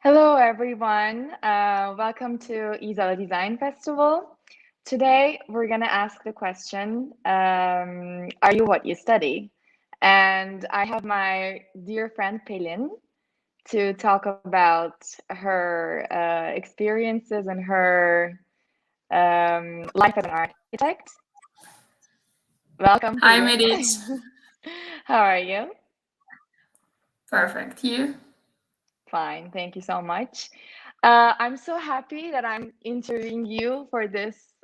Hello, everyone. Welcome to Isola.design Festival. Today, we're going to ask the question, are you what you study? And I have my dear friend Pelin to talk about her experiences and her life as an architect. Welcome, Hi, Pelin. Meric. How are you? Perfect. You? Fine, thank you so much. I'm so happy that I'm interviewing you for this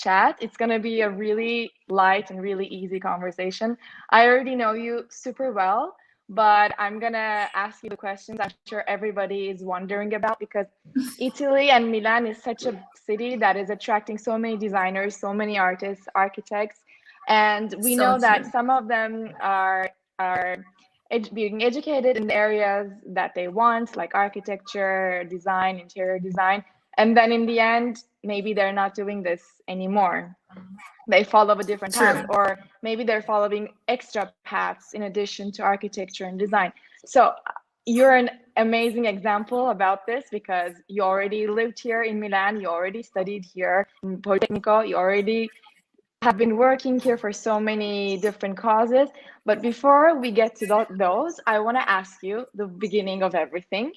chat. It's gonna be a really light and really easy conversation. I already know you super well, but I'm gonna ask you the questions I'm sure everybody is wondering about because Italy and Milan is such a city that is attracting so many designers, so many artists, architects, and we So know that true. some of them are being educated in the areas that they want, like architecture, design, interior design. And then in the end, maybe they're not doing this anymore. They follow a different path, True. or maybe they're following extra paths in addition to architecture and design. So you're an amazing example about this because you already lived here in Milan, you already studied here in Politecnico, you already have been working here for so many different causes. But before we get to those, I want to ask you the beginning of everything.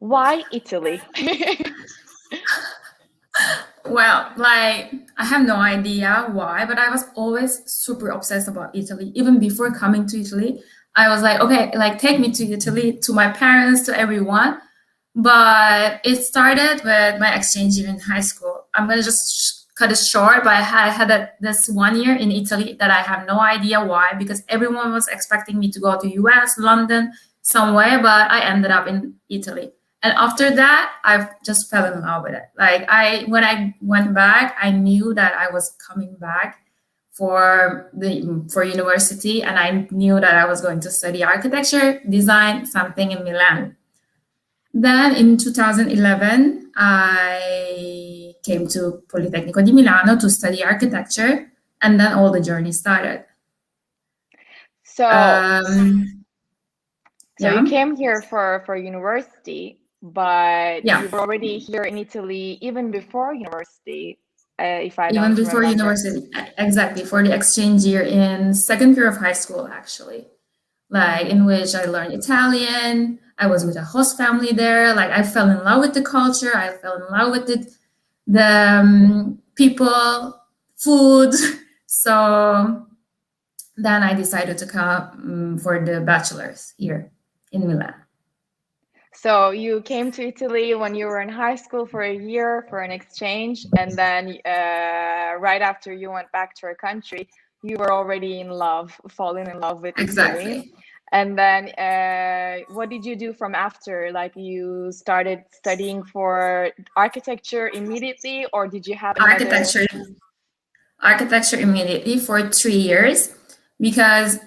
Why Italy? Well, I have no idea why, but I was always super obsessed about Italy. Even before coming to Italy, I was like, okay, take me to Italy, to my parents, to everyone. But it started with my exchange year in high school. I'm gonna just cut it short, but I had this 1 year in Italy that I have no idea why, because everyone was expecting me to go to US, London, somewhere, but I ended up in Italy. And after that, I just fell in love with it. When I went back, I knew that I was coming back for university, and I knew that I was going to study architecture, design, something in Milan. Then in 2011, I came to Politecnico di Milano to study architecture, and then all the journey started. So, so you Yeah, came here for university, but yeah. you were already here in Italy even before university, if I Even don't before remember. university, exactly, for the exchange year in second year of high school, actually, in which I learned Italian. I was with a host family there. I fell in love with the culture. I fell in love with the people, food. So then I decided to come for the bachelor's here in Milan. So you came to Italy when you were in high school for a year for an exchange, and then right after you went back to your country, you were already in love, falling in love with Italy. Exactly. And then what did you do from after? Like you started studying for architecture immediately, or did you have another? Architecture immediately for 3 years, because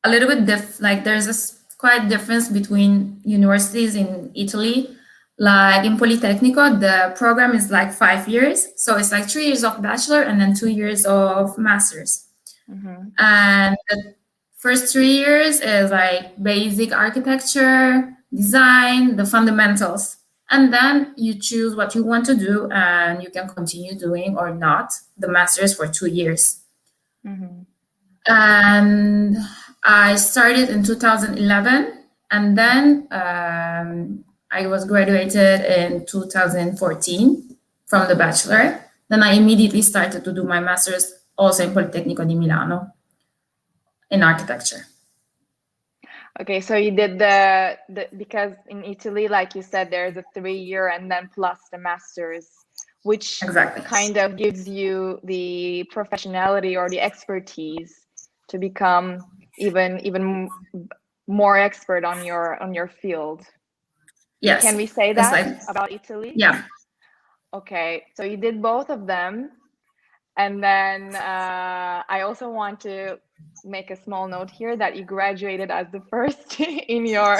a little bit there's a quite difference between universities in Italy. Like in Politecnico, the program is 5 years, so it's 3 years of bachelor and then 2 years of masters. Mm-hmm. And the first 3 years is basic architecture, design, the fundamentals. And then you choose what you want to do, and you can continue doing or not the masters for 2 years. Mm-hmm. And I started in 2011, and then I was graduated in 2014 from the bachelor. Then I immediately started to do my master's also in Politecnico di Milano in architecture. Okay, so you did the because in Italy, like you said, there's a 3 year and then plus the master's, which Exactly. kind of gives you the professionality or the expertise to become even more expert on your field. Yes. Can we say It's that about Italy? yeah. Okay, so you did both of them. And then I also want to make a small note here that you graduated as the first in your,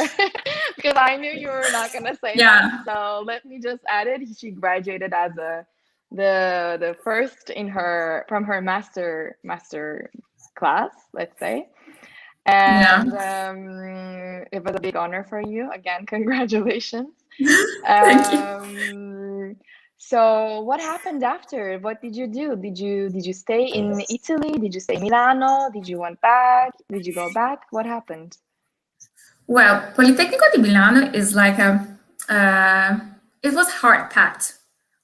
because I knew you were not going to say that. Yeah. So let me just add it. She graduated as the first in her from her master class, let's say. and Yeah. it was a big honor for you. Again, congratulations. Thank you. So what happened after? What did you do? Did you stay in Italy? Did you stay in Milano? Did you went back? Did you go back? What happened? Well, Politecnico di Milano is like uh, it was hard packed.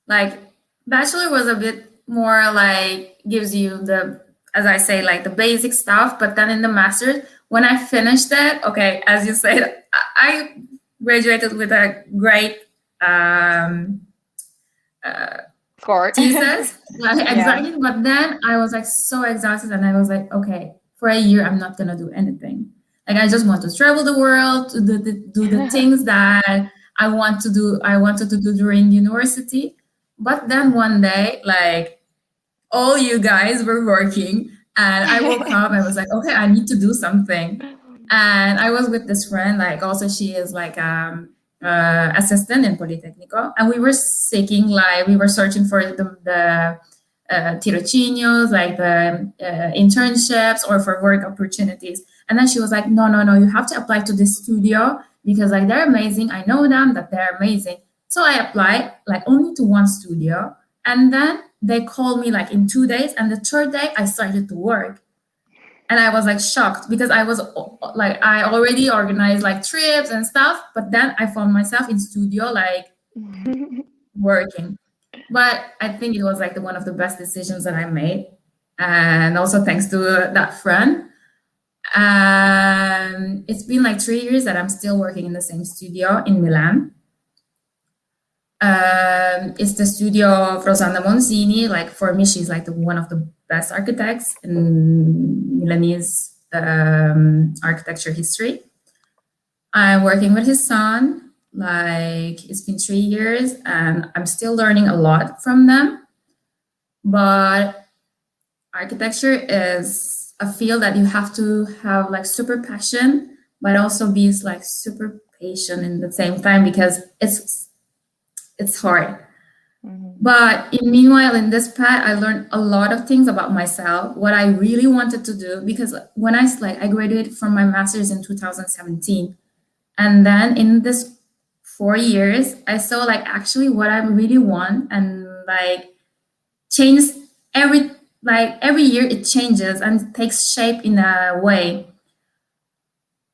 Like bachelor was a bit more like gives you the, as I say, like the basic stuff. But then in the master's, when I finished it, okay, as you said, I graduated with a great Score. thesis, like Yeah. exactly. But then I was like so exhausted, and I was like, okay, for a year, I'm not gonna do anything. Like I just want to travel the world, to do the things that I want to do. I wanted to do during university. But then one day, like all you guys were working, and I woke up. I was like, okay, I need to do something. And I was with this friend, like also she is like assistant in Politecnico, and we were seeking, like we were searching for the tirocinios, like the internships or for work opportunities. And then she was like, no, no, no, you have to apply to this studio because like they're amazing. I know them, that they're amazing. So I applied like only to one studio, and then they called me like in 2 days, and the third day I started to work. And I was like shocked because I was like I already organized like trips and stuff, but then I found myself in studio like working. But I think it was like one of the best decisions that I made, and also thanks to that friend. It's been like 3 years that I'm still working in the same studio in Milan. It's the studio of Rosanna Monzini. Like for me, she's like one of the best architects in Milanese architecture history. I'm working with his son. Like it's been 3 years, and I'm still learning a lot from them. But architecture is a field that you have to have like super passion, but also be like super patient in the same time because it's hard. But meanwhile, in this path, I learned a lot of things about myself, what I really wanted to do. Because when I graduated from my master's in 2017, and then in this 4 years, I saw like actually what I really want, and like change every every year it changes and takes shape in a way.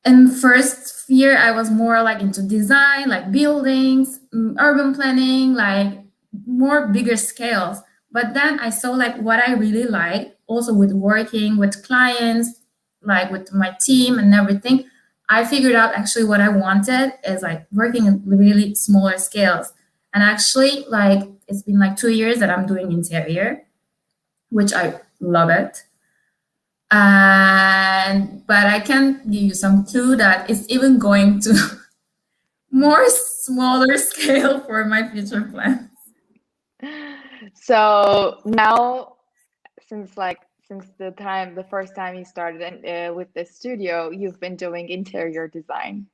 In first year, I was more like into design, like buildings, urban planning, like more bigger scales. But then I saw like what I really like, also with working with clients, like with my team and everything. I figured out actually what I wanted is like working in really smaller scales. And actually, like it's been like 2 years that I'm doing interior, which I love it. And but I can give you some clue that it's even going to more smaller scale for my future plans. So now, since the first time you started with the studio, you've been doing interior design,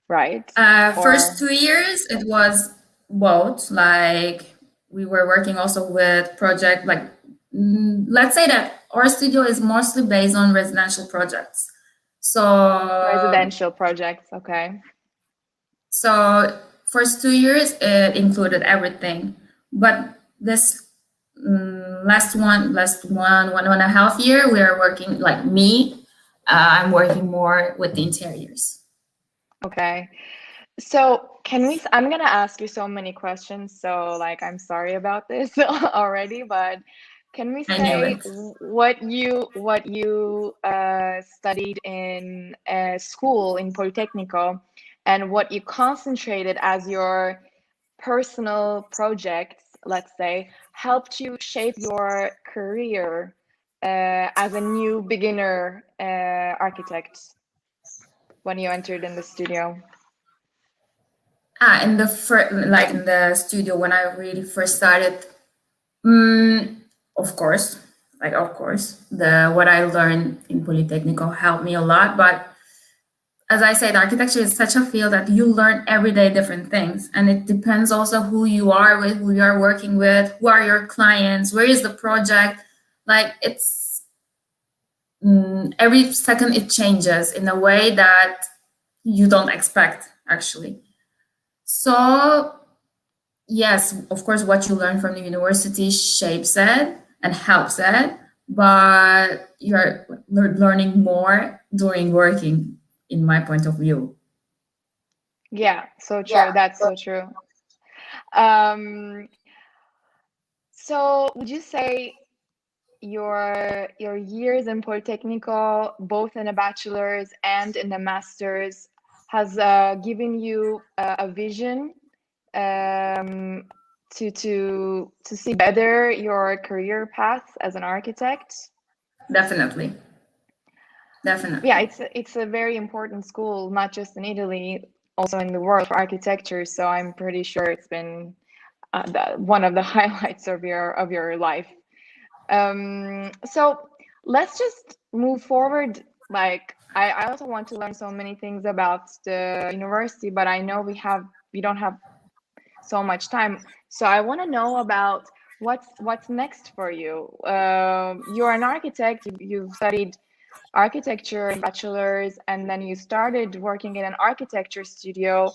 right? First Or 2 years, it was both. Like we were working also with project like let's say that our studio is mostly based on residential projects. So residential projects, okay. So first 2 years it included everything, but this last one and a half year we are working like me. I'm working more with the interiors. Okay. So I'm gonna ask you so many questions, so like I'm sorry about this already, but can we I knew say it. what you studied in school in Politecnico and what you concentrated as your personal projects, let's say, helped you shape your career as a new beginner architect when you entered in the studio? In the like in the studio when I really first started, mm, of course, of course, the what I learned in Politecnico helped me a lot, but as I said, architecture is such a field that you learn every day different things. And it depends also who you are with, who you are working with, who are your clients, where is the project. Like every second it changes in a way that you don't expect, actually. So yes, of course, what you learn from the university shapes it and helps it, but you're learning more during working, in my point of view. Yeah, so true. That's so true. Um, so would you say your years in Politecnico, both in a bachelor's and in the master's, has given you a vision to see better your career path as an architect? Definitely. Definitely. Yeah, it's a very important school, not just in Italy, also in the world for architecture. So I'm pretty sure it's been one of the highlights of your life. So let's just move forward. Like I also want to learn so many things about the university, but I know we don't have so much time. So I want to know about what's next for you. You're an architect. You've studied architecture in bachelor's, and then you started working in an architecture studio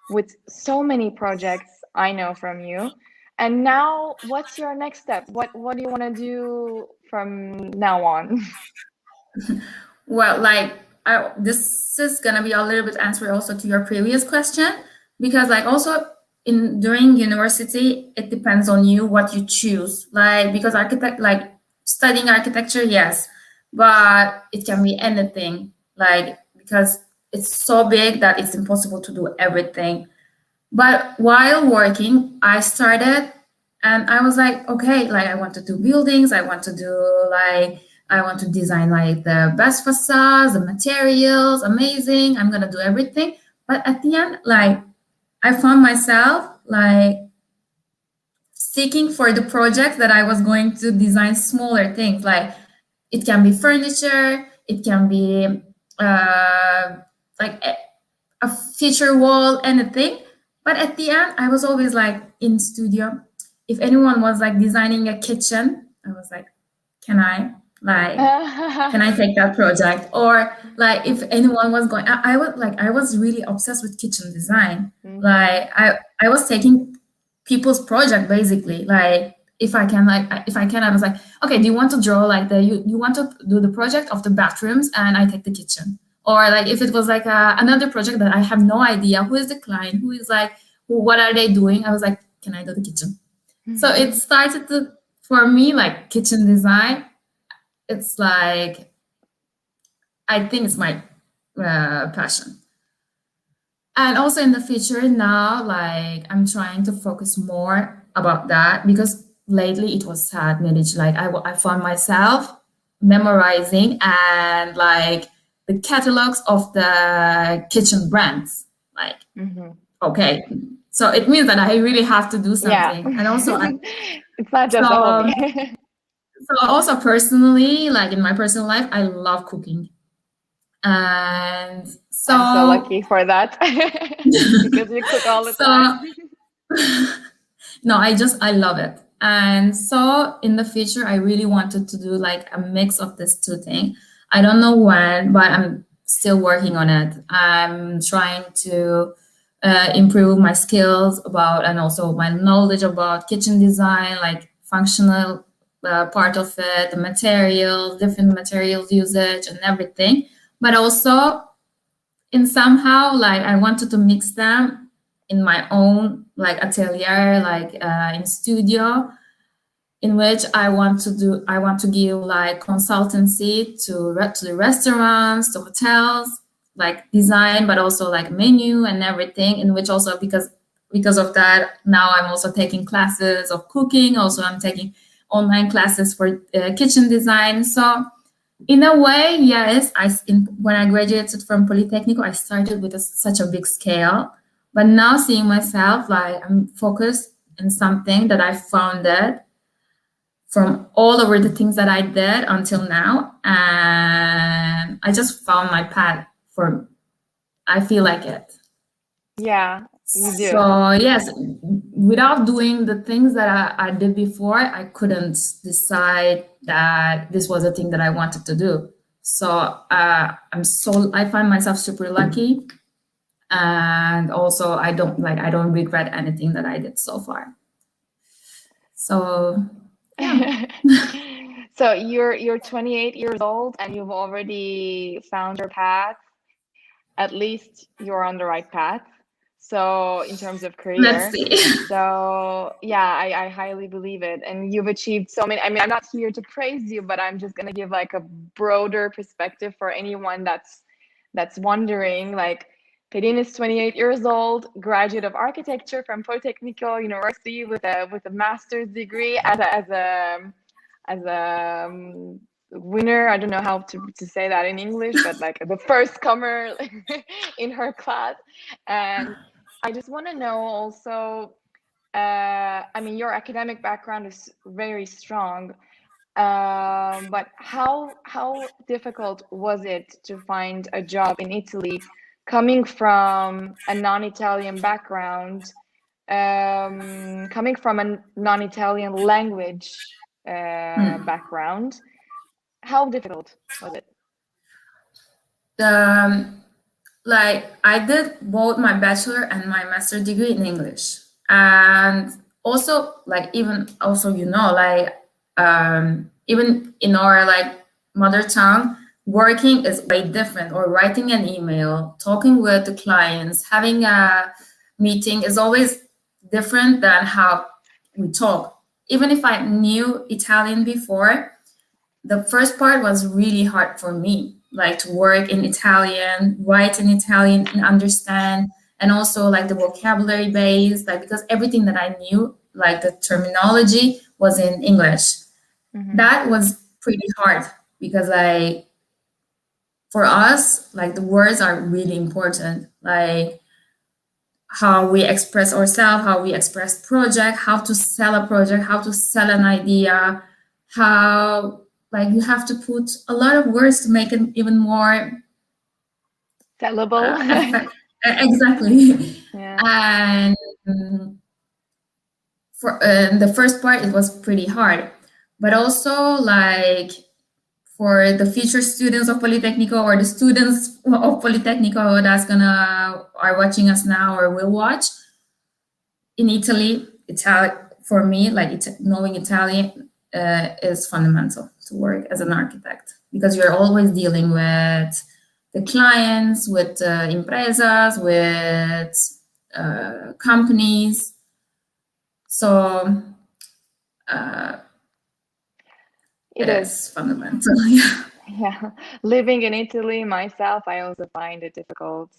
with so many projects I know from you. And now what's your next step? What do you want to do from now on? Well, like this is gonna be a little bit answer also to your previous question, because like also in during university it depends on you what you choose. Like because architect like studying architecture, yes, but it can be anything. Like because it's so big that it's impossible to do everything. But while working, I started and I was like, okay, like I want to do buildings, I want to do like I want to design like the best facades, the materials, amazing. I'm gonna do everything. But at the end, like I found myself like seeking for the project that I was going to design smaller things. Like it can be furniture, it can be like a feature wall, anything. But at the end, I was always like in studio. If anyone was like designing a kitchen, I was like, can I? Like, can I take that project? Or like if anyone was going, I was really obsessed with kitchen design. Like I was taking people's project basically. Like if I can, I was like, okay, do you want to draw like you want to do the project of the bathrooms, and I take the kitchen. Or like if it was like another project that I have no idea who is the client, who is like, what are they doing? I was like, can I do the kitchen? So it started to, for me, like kitchen design. It's like, I think it's my passion. And also in the future now, like I'm trying to focus more about that because lately it was sad, Meric. Like I found myself memorizing and like the catalogs of the kitchen brands. Like, okay, so it means that I really have to do something. Yeah. And also, it's not just a hobby. So also personally, like in my personal life, I love cooking. And so I'm so lucky for that because you cook all the time. No, I love it. And so in the future, I really wanted to do like a mix of these two things. I don't know when, but I'm still working on it. I'm trying to improve my skills about and also my knowledge about kitchen design, like functional part of it, the materials, different materials usage, and everything. But also, in somehow, like I wanted to mix them in my own like atelier, like in studio, in which I want to give like consultancy to the restaurants, to hotels, like design, but also like menu and everything. In which also because of that, now I'm also taking classes of cooking. Also, I'm taking online classes for kitchen design. So in a way, yes. When I graduated from Politecnico, I started with such a big scale, but now seeing myself like I'm focused in something that I founded from all over the things that I did until now, and I just found my path. I feel like it. Yeah, you do. So yes, without doing the things that I did before, I couldn't decide that this was a thing that I wanted to do. So I find myself super lucky, and also I don't regret anything that I did so far. So yeah. So you're 28 years old and you've already found your path. At least you're on the right path. So in terms of Let's career. see. So yeah, I highly believe it. And you've achieved so many. I mean, I'm not here to praise you, but I'm just gonna give like a broader perspective for anyone that's wondering. Like, Pelin is 28 years old, graduate of architecture from Politecnico University with a master's degree as a winner. I don't know how to say that in English, but like the first comer in her class. And I just want to know also, I mean, your academic background is very strong, but how difficult was it to find a job in Italy, coming from a non-Italian background, coming from a non-Italian language background? How difficult was it? Like I did both my bachelor and my master degree in English, and also like even also even in our like mother tongue, working is way different. Or writing an email, talking with the clients, having a meeting is always different than how we talk. Even if I knew Italian before, the first part was really hard for me, like to work in Italian, write in Italian and understand, and also like the vocabulary base, like because everything that I knew, like the terminology was in English. Mm-hmm. That was pretty hard because like for us, like the words are really important, like how we express ourselves, how we express project, how to sell a project, how to sell an idea, how like you have to put a lot of words to make it even more sellable. Exactly. Yeah. And for the first part it was pretty hard, but also like for the future students of Politecnico or the students of Politecnico that's gonna are watching us now or will watch in Italy, for me, like knowing Italian is fundamental to work as an architect because you're always dealing with the clients, with impresas, with companies. So it is fundamental. Yeah. Yeah. Living in Italy myself, I also find it difficult.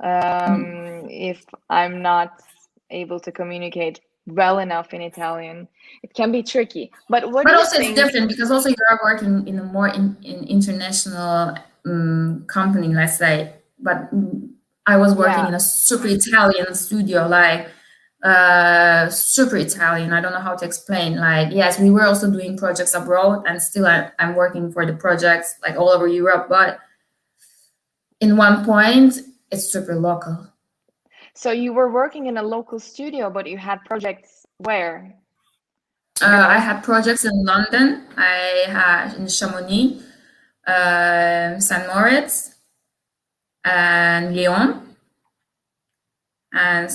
If I'm not able to communicate well enough in Italian, it can be tricky. But what do But you also it's think? different because also you are working in a more in international company, let's say. But I was working in a super Italian studio, like super Italian. I don't know how to explain. Like, yes, we were also doing projects abroad, and still I'm working for the projects like all over Europe. But in one point, it's super local. So you were working in a local studio, but you had projects where? I had projects in London. I had in Chamonix, St. Moritz, and Lyon, and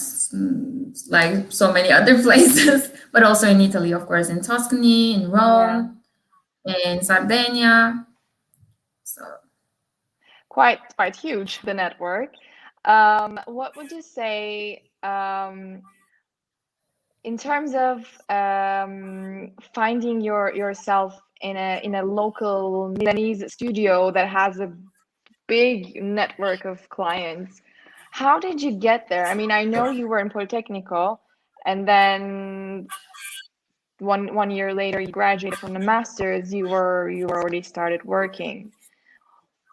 like so many other places, but also in Italy, of course, in Tuscany, in Rome, in Sardinia. So quite huge, the network. What would you say in terms of finding yourself in a local Milanese studio that has a big network of clients? How did you get there? I mean, I know you were in Politecnico, and then one year later you graduated from the master's. You already started working.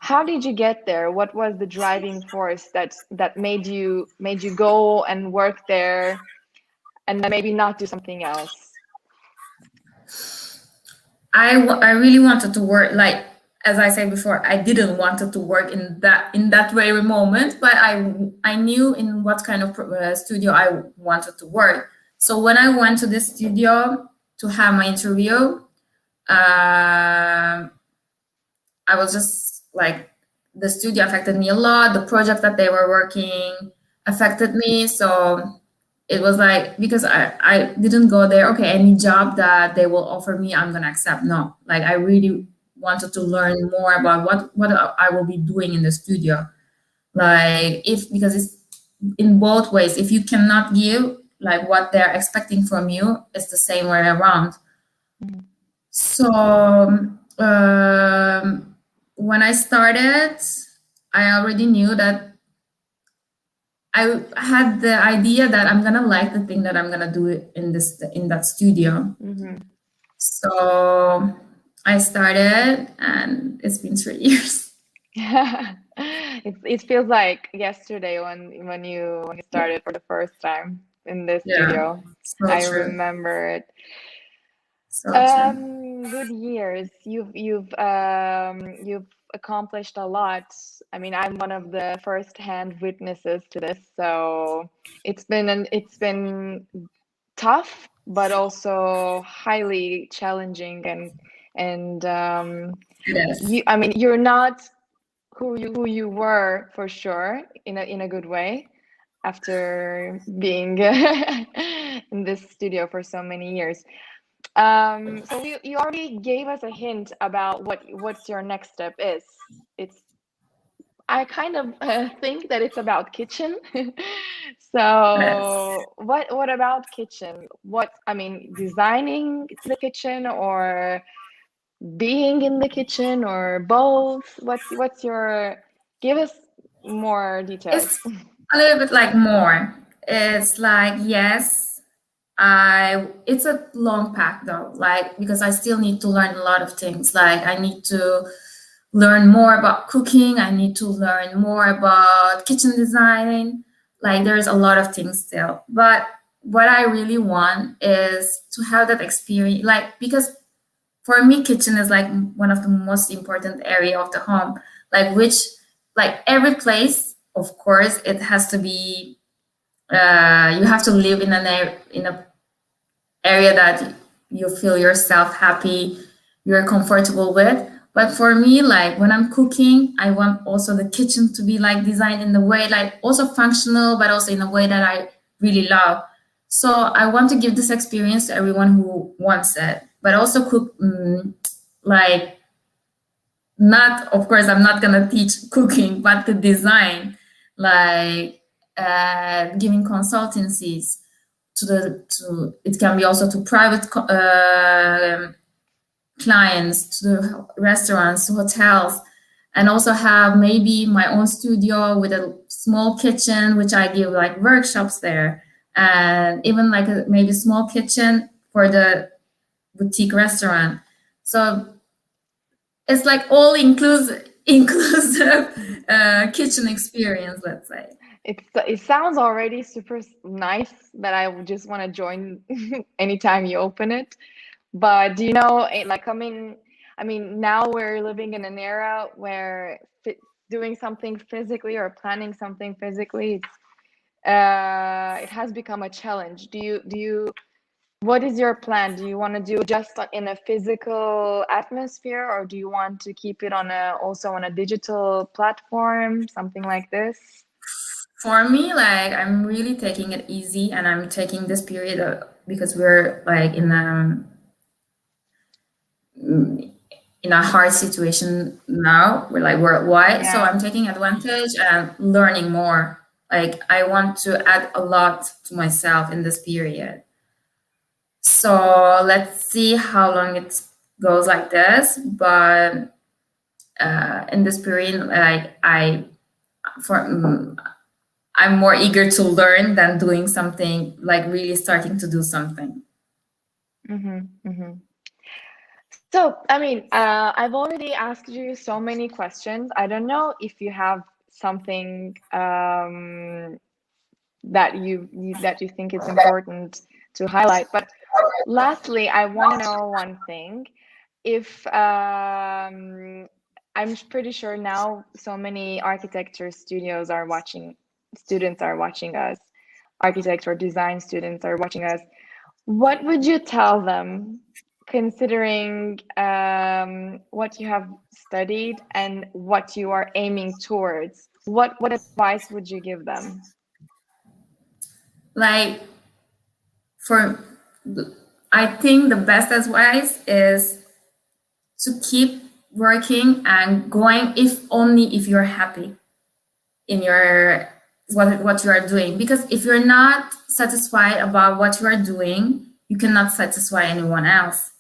How did you get there? What was the driving force that made you go and work there, and then maybe not do something else? I really wanted to work, like as I said before, I didn't wanted to work in that very moment, but I knew in what kind of studio I wanted to work. So when I went to this studio to have my interview, I was just like, the studio affected me a lot. The project that they were working affected me. So it was like, because I didn't go there, okay, any job that they will offer me, I'm gonna accept. No, like I really wanted to learn more about what I will be doing in the studio. Like if, because it's in both ways. If you cannot give like what they're expecting from you, it's the same way around. So when I started, I already knew that I had the idea that I'm gonna like the thing that I'm gonna do in that studio. So I started, and it's been 3 years. It feels like yesterday when you started for the first time in this studio. So I true. remember it. So true. Good years. You've accomplished a lot. I mean, I'm one of the first-hand witnesses to this, so it's been tough, but also highly challenging, and Yes. I mean, you're not who you were for sure in a good way after being in this studio for so many years. So you already gave us a hint about what's your next step is. I kind of think that it's about kitchen. So what about kitchen? I mean, designing the kitchen or being in the kitchen or both? What's your, give us more details. It's a little bit like more. It's like, yes, it's a long path though, like, because I still need to learn a lot of things. Like I need to learn more about cooking. I need to learn more about kitchen design. Like there's a lot of things still. But what I really want is to have that experience, like, because for me, kitchen is like one of the most important area of the home. Like like every place, of course, it has to be. You have to live in in a area that you feel yourself happy, you're comfortable with. But for me, like when I'm cooking, I want also the kitchen to be like designed in the way, like also functional, but also in a way that I really love. So I want to give this experience to everyone who wants it, but also cook, like, not, of course, I'm not gonna teach cooking, but the design, like giving consultancies to it can be also to private clients, to the restaurants, to hotels, and also have maybe my own studio with a small kitchen, which I give like workshops there, and even like a maybe small kitchen for the boutique restaurant. So it's like all inclusive kitchen experience, let's say. It sounds already super nice that I would just want to join anytime you open it. But do you know, like I mean, now we're living in an era where doing something physically or planning something physically, it has become a challenge. What is your plan? Do you want to do just in a physical atmosphere, or do you want to keep it also on a digital platform, something like this? For me, like I'm really taking it easy, and I'm taking this period because we're like in a hard situation now. We're like worldwide, so I'm taking advantage and learning more. Like I want to add a lot to myself in this period. So let's see how long it goes like this. But in this period, like I'm more eager to learn than doing something, like really starting to do something. So, I mean, I've already asked you so many questions. I don't know if you have something that you think is important to highlight. But lastly, I want to know one thing. If I'm pretty sure now so many architecture studios are watching, students are watching us, architecture design students are watching us. What would you tell them considering what you have studied and what you are aiming towards, what advice would you give them? Like, for I think the best advice is to keep working and going, if only if you're happy in your what you are doing. Because if you're not satisfied about what you are doing, you cannot satisfy anyone else.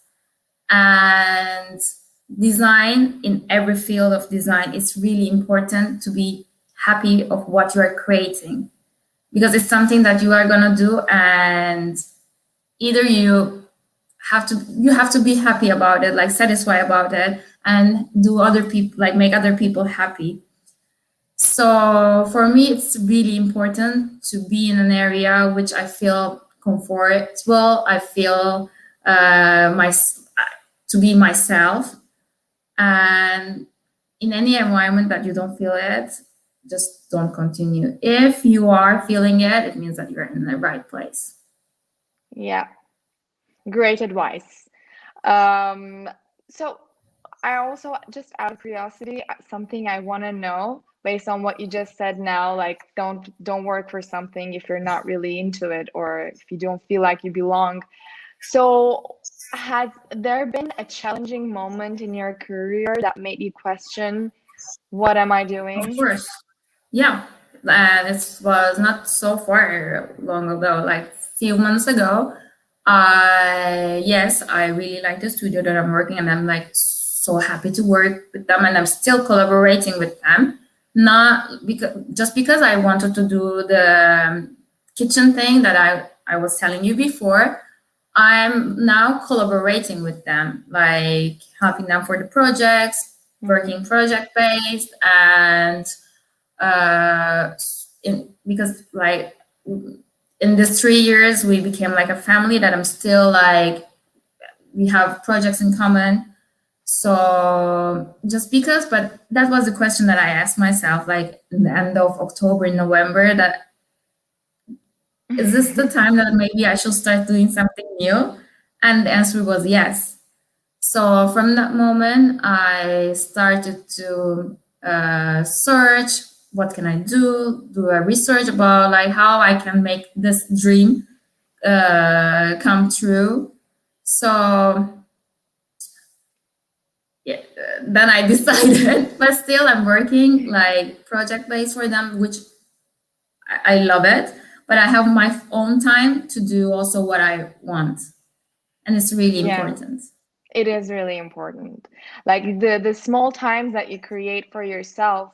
And design, in every field of design, it's really important to be happy of what you are creating, because it's something that you are going to do, and either you have to be happy about it, like satisfied about it, and do other people, like make other people happy. So for me, it's really important to be in an area which I feel comfortable. I feel to be myself, and in any environment that you don't feel it, just don't continue. If you are feeling it, it means that you're in the right place. Yeah, great advice. So I also, just out of curiosity, something I want to know based on what you just said now, like don't work for something if you're not really into it or if you don't feel like you belong. So has there been a challenging moment in your career that made you question, what am I Of doing? course. Yeah. And it was not so far long ago, like few months ago. Yes, I really like the studio that I'm working, and I'm like so happy to work with them, and I'm still collaborating with them. Not because I wanted to do the kitchen thing that I was telling you before. I'm now collaborating with them, like helping them for the projects, working project based, and because like in these 3 years we became like a family that I'm still like, we have projects in common. So just because, but that was the question that I asked myself, like in the end of October, November, that is this the time that maybe I should start doing something new? And the answer was yes. So from that moment, I started to search, what can I do a research about like how I can make this dream come true. So yeah, then I decided, but still I'm working like project based for them, which I love it, but I have my own time to do also what I want. And it's really important. It is really important. Like the small times that you create for yourself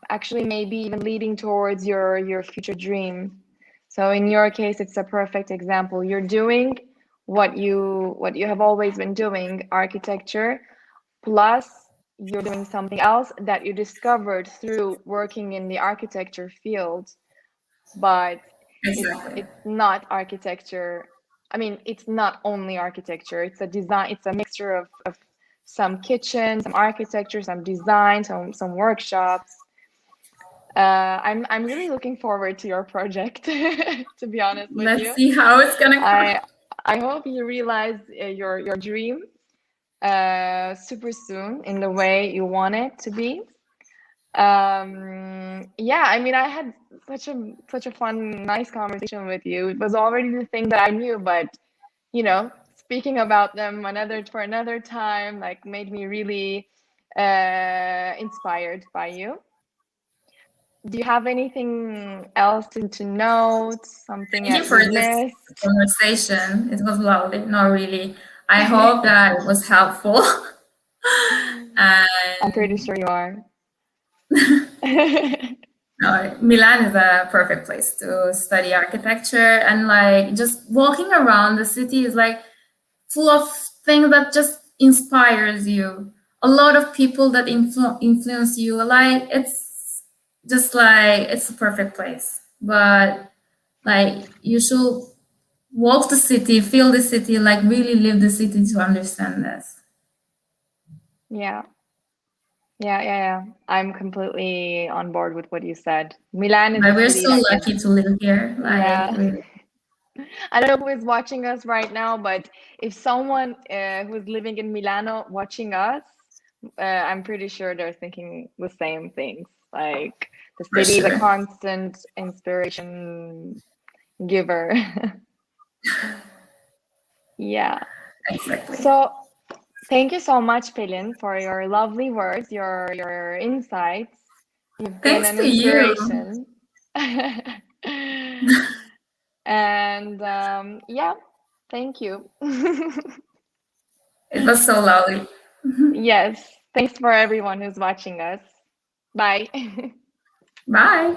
actually maybe even leading towards your future dream. So in your case, it's a perfect example. You're doing what you have always been doing, architecture, plus you're doing something else that you discovered through working in the architecture field, but Exactly. it's not architecture. I mean, it's not only architecture. It's a design. It's a mixture of some kitchen, some architecture, some design, some workshops. I'm really looking forward to your project, to be honest with Let's you. see how it's gonna go. I hope you realize your dream super soon in the way you want it to be. Yeah, I mean, I had such a fun, nice conversation with you. It was already the thing that I knew, but you know, speaking about them for another time, like made me really inspired by you. Do you have anything else to note? Something Thank you that for we this missed? conversation. It was lovely. No, really. I hope that it was helpful. I'm pretty And sure you are. no, Milan is a perfect place to study architecture, and like just walking around the city is like full of things that just inspires you. A lot of people that influence you. Like it's just like it's a perfect place. But like you should walk the city, feel the city, like really live the city to understand this. Yeah. Yeah. I'm completely on board with what you said. Milan is But a we're city so that lucky can, to live here. Like yeah. really. I don't know who is watching us right now, but if someone who's living in Milano watching us, I'm pretty sure they're thinking the same things. Like the For city is a sure. constant inspiration giver. Yeah. Exactly. So thank you so much, Pelin, for your lovely words, your insights. You've been Thanks an to you. inspiration. And yeah, thank you. It was so lovely. Yes, thanks for everyone who's watching us. Bye. Bye.